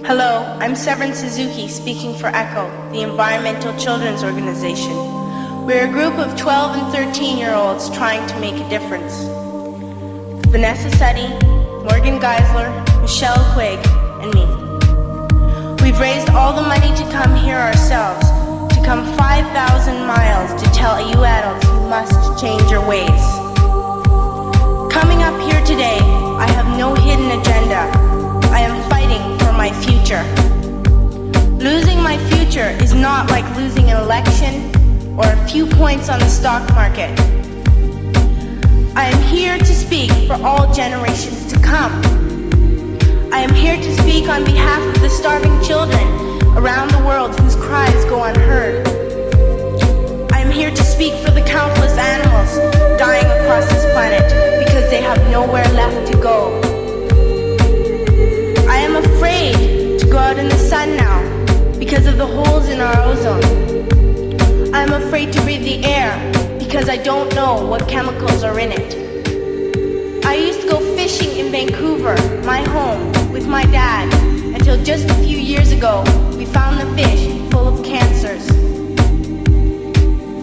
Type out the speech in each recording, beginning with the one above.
Hello, I'm Severn Suzuki speaking for ECHO, the Environmental Children's Organization. We're a group of 12 and 13-year-olds trying to make a difference. Vanessa Suddy, Morgan Geisler, Michelle Quigg, and me. We've raised all the money to come here ourselves, to come 5,000 miles to tell you adults you must change your ways. Coming up here today, I have no hidden agenda. I am fighting for my future. Losing my future is not like losing an election or a few points on the stock market. I am here to speak for all generations to come. I am here to speak on behalf of the starving children around the world whose cries go unheard. I am here to speak for the countless animals dying across this planet because they have nowhere left to go. I am afraid to go out in the sun now because of the holes in our ozone. I am afraid to breathe the air because I don't know what chemicals are in it. I used to go fishing in Vancouver, my home, with my dad, until just a few years ago we found the fish full of cancers.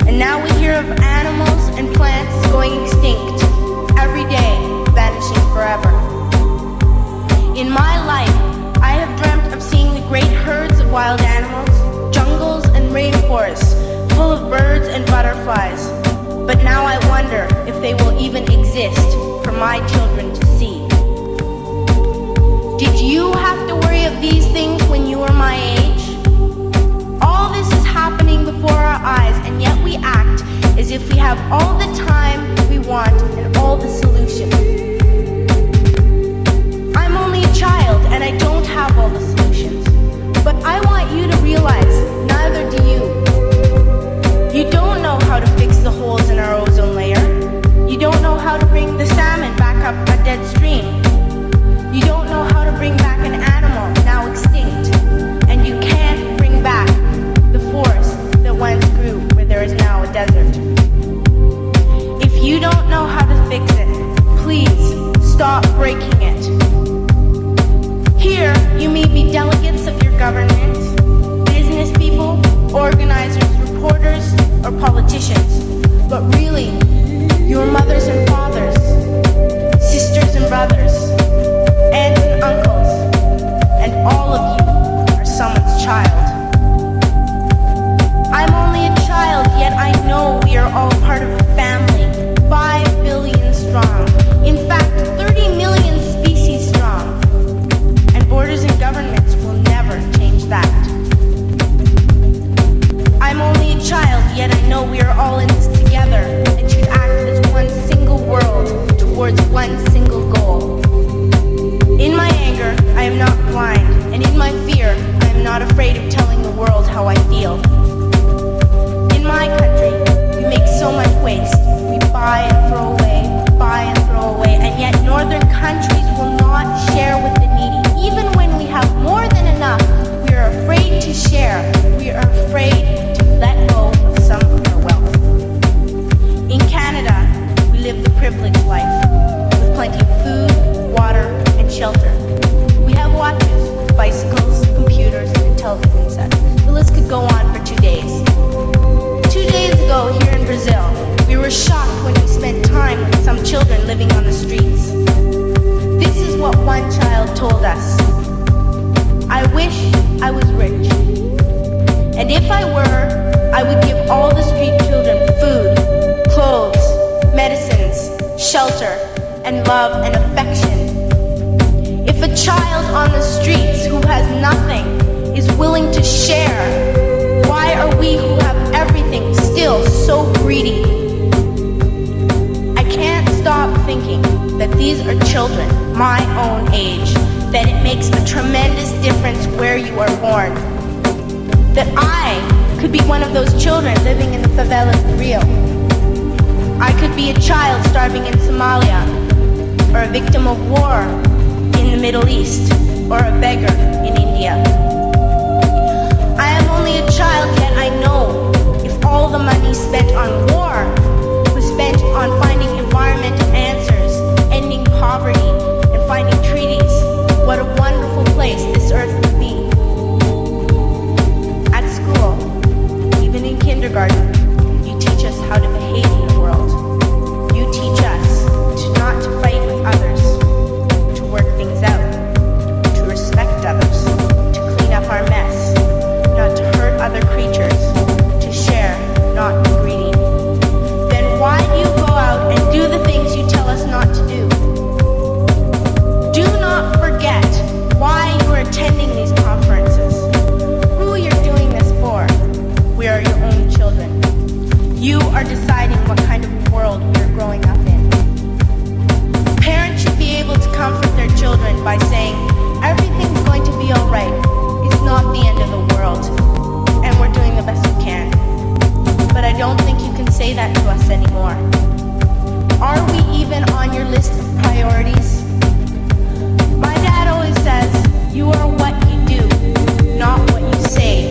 And now we hear of animals and plants going extinct, every day vanishing forever. In my life, I have dreamt of seeing the great herds of wild animals, jungles and rainforests, full of birds and butterflies. But now I wonder if they will even exist for my children to see. Did you have to worry of these things when you were my age? All this is happening before our eyes, and yet we act as if we have all the time we want and all the solutions. I'm only a child and I don't have all the solutions. But I want you to realize, neither do you. You don't know how to fix the holes in our ozone layer. You don't know how to bring the salmon back up a dead stream. You don't know how to bring back an animal now extinct. And you can't bring back the forest that once grew where there is now a desert. If you don't know how to fix it, please stop breaking it. Here, you may be delegates of your government, business people, organizers, reporters, or politicians, but really, your mothers and fathers, sisters and brothers, aunts and uncles, and all of you are someone's child. I'm only a child, yet I know we are all part of a family, 5 billion strong, in fact 30 million species strong, and borders and governments will never change that. I'm only a child, yet I know we are all in this together and should act as one single world towards one single goal. In my anger, I am not blind, and in my fear, I am not afraid of telling the world how I feel. In my country, we make so much waste. We buy and throw away, and yet northern countries will not share with the needy. Even when we have more than enough, we are afraid to share. We are afraid to let go of some of our wealth. In Canada, we live the privileged life, with plenty of food, water, and shelter. We have watches, bicycles, computers, and television sets. The list could go on for 2 days. 2 days ago, here in Brazil, we were shocked when we spent time with some children living on the streets. This is what one child told us. I wish I was rich. And if I were, I would give all the street children food, clothes, medicines, shelter, and love and affection. If a child on the streets who has nothing is willing to share, why are we who have everything still so greedy? I can't stop thinking that these are children my own age, that it makes a tremendous difference where you are born. That I could be one of those children living in the favelas of Rio. I could be a child starving in Somalia, or a victim of war in the Middle East, or a beggar in India. I am only a child, yet I know if all the money spent on war was spent on finding environmental answers, ending poverty, and finding treaties, what a wonderful place this earth would be. hate in the world. You teach us not to fight with others, to work things out, to respect others, to clean up our mess, not to hurt other creatures, to share, not be greedy. Then why do you go out and do the things you tell us not to do? Do not forget why you are attending these conferences, who you're doing this for. We are your own children. You are deciding what kind of world we are growing up in. Parents should be able to comfort their children by saying, everything's going to be alright. It's not the end of the world, and we're doing the best we can. But I don't think you can say that to us anymore. Are we even on your list of priorities? My dad always says, you are what you do, not what you say.